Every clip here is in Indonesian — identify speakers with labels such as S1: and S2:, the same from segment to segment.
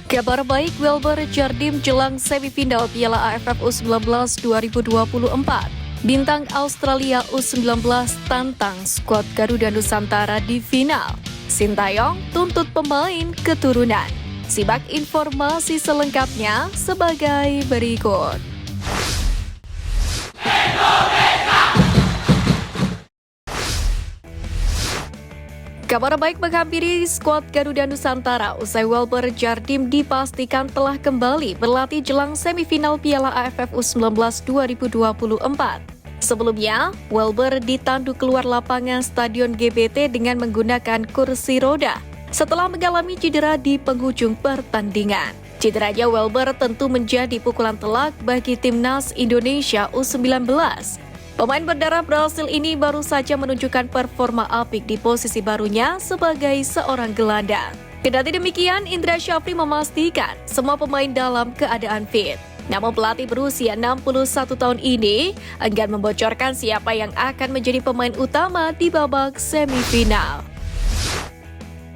S1: Kabar baik, Welber Jardim jelang semifinal Piala AFF U19 2024. Bintang Australia U19 tantang skuad Garuda Nusantara di final. Sintayong tuntut pemain keturunan. Simak informasi selengkapnya sebagai berikut. Kabar baik menghampiri skuad Garuda Nusantara usai Welber Jardim dipastikan telah kembali berlatih jelang semifinal Piala AFF U19 2024. Sebelumnya, Welber ditandu keluar lapangan Stadion GBT dengan menggunakan kursi roda setelah mengalami cedera di penghujung pertandingan. Cederanya Welber tentu menjadi pukulan telak bagi timnas Indonesia U19. Pemain berdarah Brasil ini baru saja menunjukkan performa apik di posisi barunya sebagai seorang gelandang. Kendati demikian, Indra Syafri memastikan semua pemain dalam keadaan fit. Namun pelatih berusia 61 tahun ini enggan membocorkan siapa yang akan menjadi pemain utama di babak semifinal.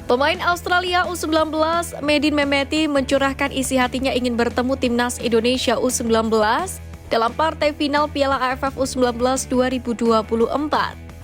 S1: Pemain Australia U19, Medin Mehmeti mencurahkan isi hatinya ingin bertemu timnas Indonesia U19 dalam partai final Piala AFF U19 2024.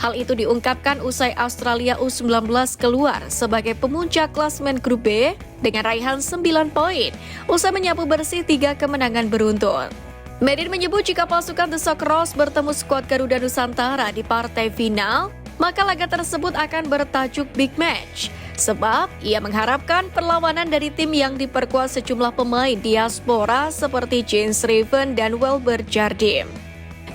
S1: Hal itu diungkapkan usai Australia U19 keluar sebagai pemuncak klasemen grup B dengan raihan 9 poin, usai menyapu bersih 3 kemenangan beruntun. Medin menyebut jika pasukan The Socceroos bertemu skuad Garuda Nusantara di partai final, maka laga tersebut akan bertajuk Big Match. Sebab ia mengharapkan perlawanan dari tim yang diperkuat sejumlah pemain diaspora seperti James Raven dan Welber Jardim.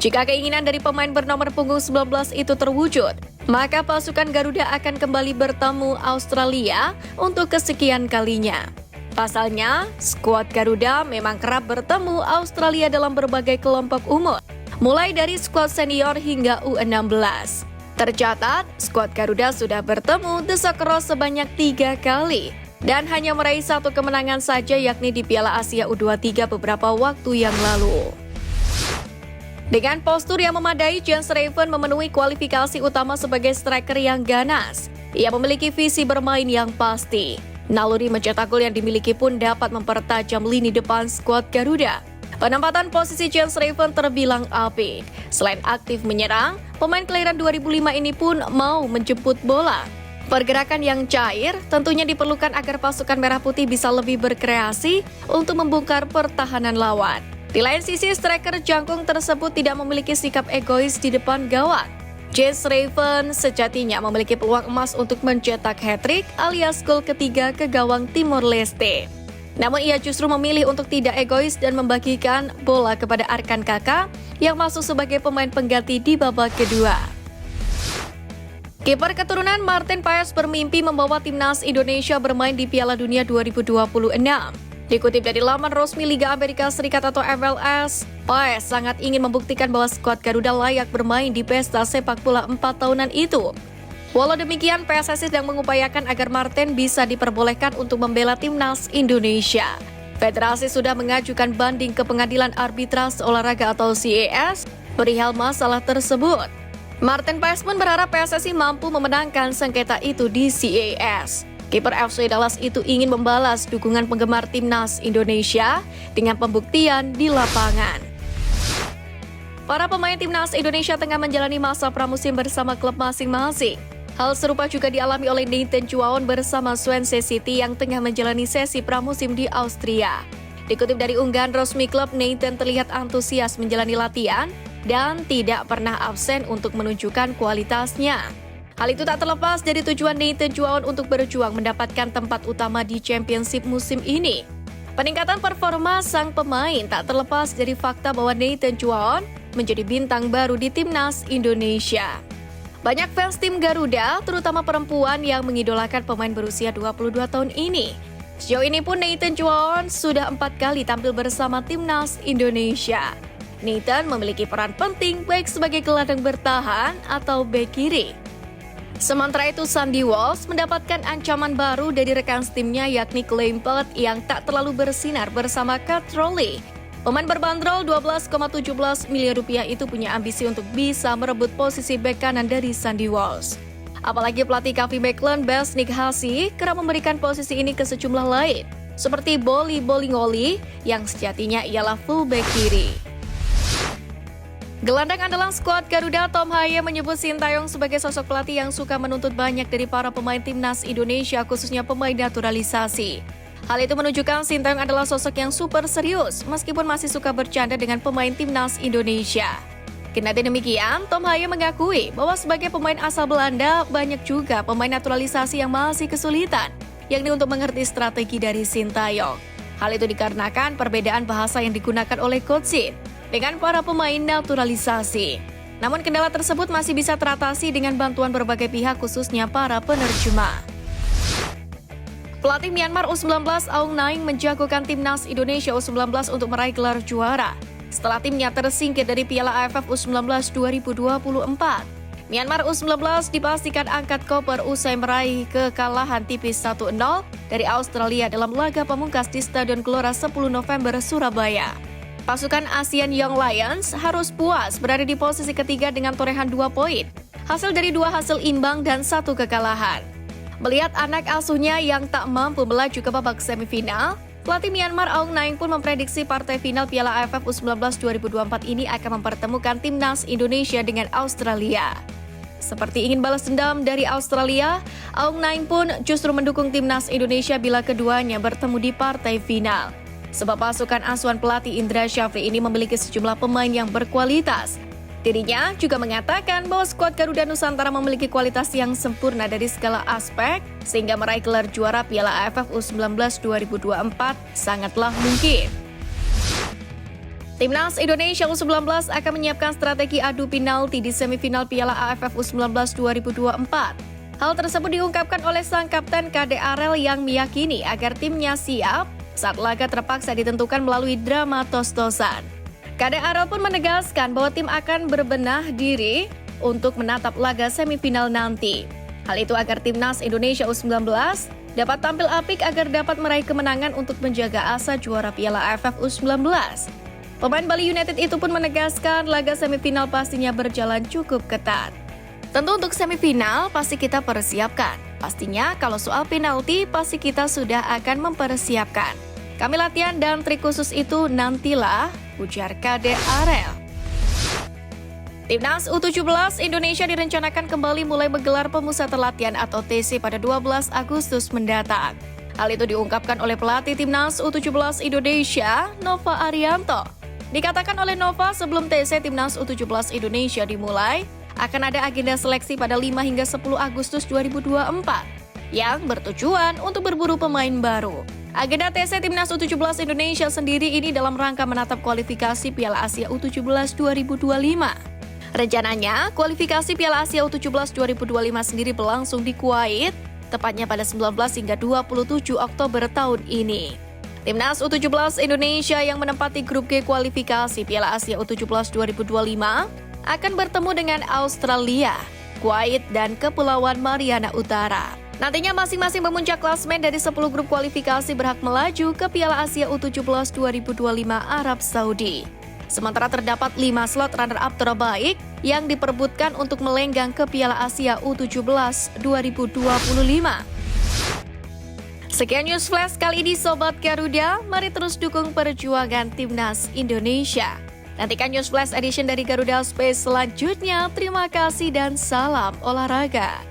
S1: Jika keinginan dari pemain bernomor punggung 19 itu terwujud, maka pasukan Garuda akan kembali bertemu Australia untuk kesekian kalinya. Pasalnya, skuad Garuda memang kerap bertemu Australia dalam berbagai kelompok umur, mulai dari skuad senior hingga U16. Tercatat, skuad Garuda sudah bertemu The Socceroos sebanyak 3 kali dan hanya meraih 1 kemenangan saja, yakni di Piala Asia U23 beberapa waktu yang lalu. Dengan postur yang memadai, James Raven memenuhi kualifikasi utama sebagai striker yang ganas. Ia memiliki visi bermain yang pasti. Naluri mencetak gol yang dimiliki pun dapat mempertajam lini depan skuad Garuda. Penempatan posisi James Raven terbilang apik. Selain aktif menyerang, pemain kelahiran 2005 ini pun mau menjemput bola. Pergerakan yang cair tentunya diperlukan agar pasukan Merah Putih bisa lebih berkreasi untuk membongkar pertahanan lawan. Di lain sisi, striker jangkung tersebut tidak memiliki sikap egois di depan gawang. James Raven sejatinya memiliki peluang emas untuk mencetak hat-trick alias gol ketiga ke gawang Timor Leste. Namun ia justru memilih untuk tidak egois dan membagikan bola kepada Arkan Kakak yang masuk sebagai pemain pengganti di babak kedua. Kiper keturunan Martin Paes bermimpi membawa timnas Indonesia bermain di Piala Dunia 2026. Dikutip dari laman resmi Liga Amerika Serikat atau MLS, Paes sangat ingin membuktikan bahwa skuad Garuda layak bermain di pesta sepak bola 4 tahunan itu. Walau demikian, PSSI sedang mengupayakan agar Martin bisa diperbolehkan untuk membela timnas Indonesia. Federasi sudah mengajukan banding ke Pengadilan Arbitrase Olahraga atau CAS perihal masalah tersebut. Martin Paes pun berharap PSSI mampu memenangkan sengketa itu di CAS. Kiper FC Dallas itu ingin membalas dukungan penggemar timnas Indonesia dengan pembuktian di lapangan. Para pemain timnas Indonesia tengah menjalani masa pramusim bersama klub masing-masing. Hal serupa juga dialami oleh Nathan Chuaon bersama Swansea City yang tengah menjalani sesi pramusim di Austria. Dikutip dari unggahan resmi klub, Nathan terlihat antusias menjalani latihan dan tidak pernah absen untuk menunjukkan kualitasnya. Hal itu tak terlepas dari tujuan Nathan Chuaon untuk berjuang mendapatkan tempat utama di Championship musim ini. Peningkatan performa sang pemain tak terlepas dari fakta bahwa Nathan Chuaon menjadi bintang baru di timnas Indonesia. Banyak fans tim Garuda, terutama perempuan yang mengidolakan pemain berusia 22 tahun ini. Sejauh ini pun Nathan Chuaon sudah 4 kali tampil bersama timnas Indonesia. Nathan memiliki peran penting baik sebagai gelandang bertahan atau bek kiri. Sementara itu, Sandy Walsh mendapatkan ancaman baru dari rekan timnya yakni Lampard yang tak terlalu bersinar bersama Cat Rowley. Pemain berbanderol 12,17 miliar rupiah itu punya ambisi untuk bisa merebut posisi bek kanan dari Sandy Walsh. Apalagi pelatih KV Mechelen Besnik Hasi kerap memberikan posisi ini ke sejumlah lain, seperti Boly Bolingoli yang sejatinya ialah fullback kiri. Gelandang andalan skuad Garuda Tom Haye menyebut Sintayong sebagai sosok pelatih yang suka menuntut banyak dari para pemain timnas Indonesia, khususnya pemain naturalisasi. Hal itu menunjukkan Sintayong adalah sosok yang super serius meskipun masih suka bercanda dengan pemain timnas Indonesia. Kendati demikian, Tom Haye mengakui bahwa sebagai pemain asal Belanda banyak juga pemain naturalisasi yang masih kesulitan, yakni untuk mengerti strategi dari Sintayong. Hal itu dikarenakan perbedaan bahasa yang digunakan oleh Coach Shin dengan para pemain naturalisasi. Namun kendala tersebut masih bisa teratasi dengan bantuan berbagai pihak, khususnya para penerjemah. Pelatih Myanmar U19 Aung Naing menjagokan timnas Indonesia U19 untuk meraih gelar juara setelah timnya tersingkir dari Piala AFF U19 2024. Myanmar U19 dipastikan angkat koper usai meraih kekalahan tipis 1-0 dari Australia dalam laga pamungkas di Stadion Gelora 10 November, Surabaya. Pasukan ASEAN Young Lions harus puas berada di posisi ketiga dengan torehan 2 poin, hasil dari 2 hasil imbang dan 1 kekalahan. Melihat anak asuhnya yang tak mampu melaju ke babak semifinal, pelatih Myanmar Aung Naing pun memprediksi partai final Piala AFF U19 2024 ini akan mempertemukan timnas Indonesia dengan Australia. Seperti ingin balas dendam dari Australia, Aung Naing pun justru mendukung timnas Indonesia bila keduanya bertemu di partai final. Sebab pasukan asuhan pelatih Indra Syafri ini memiliki sejumlah pemain yang berkualitas. Dirinya juga mengatakan bahwa skuad Garuda Nusantara memiliki kualitas yang sempurna dari segala aspek, sehingga meraih gelar juara Piala AFF U19 2024 sangatlah mungkin. Timnas Indonesia U19 akan menyiapkan strategi adu penalti di semifinal Piala AFF U19 2024. Hal tersebut diungkapkan oleh sang kapten KD Arel yang meyakini agar timnya siap saat laga terpaksa ditentukan melalui drama tos-tosan. KD Arel pun menegaskan bahwa tim akan berbenah diri untuk menatap laga semifinal nanti. Hal itu agar timnas Indonesia U19 dapat tampil apik agar dapat meraih kemenangan untuk menjaga asa juara Piala AFF U19. Pemain Bali United itu pun menegaskan laga semifinal pastinya berjalan cukup ketat. Tentu untuk semifinal pasti kita persiapkan. Pastinya kalau soal penalti pasti kita sudah akan mempersiapkan. Kami latihan dan trik khusus itu nantilah, ujar KD Arel. Timnas U17 Indonesia direncanakan kembali mulai menggelar pemusatan latihan atau TC pada 12 Agustus mendatang. Hal itu diungkapkan oleh pelatih Timnas U17 Indonesia, Nova Arianto. Dikatakan oleh Nova sebelum TC Timnas U17 Indonesia dimulai, akan ada agenda seleksi pada 5 hingga 10 Agustus 2024 yang bertujuan untuk berburu pemain baru. Agenda TC Timnas U17 Indonesia sendiri ini dalam rangka menatap kualifikasi Piala Asia U17 2025. Rencananya, kualifikasi Piala Asia U17 2025 sendiri berlangsung di Kuwait, tepatnya pada 19 hingga 27 Oktober tahun ini. Timnas U17 Indonesia yang menempati grup G kualifikasi Piala Asia U17 2025 akan bertemu dengan Australia, Kuwait, dan Kepulauan Mariana Utara. Nantinya masing-masing memuncak klasmen dari 10 grup kualifikasi berhak melaju ke Piala Asia U17 2025 Arab Saudi. Sementara terdapat 5 slot runner-up terbaik yang diperebutkan untuk melenggang ke Piala Asia U17 2025. Sekian News Flash kali ini Sobat Garuda, mari terus dukung perjuangan Timnas Indonesia. Nantikan News Flash Edition dari Garuda Space selanjutnya. Terima kasih dan salam olahraga.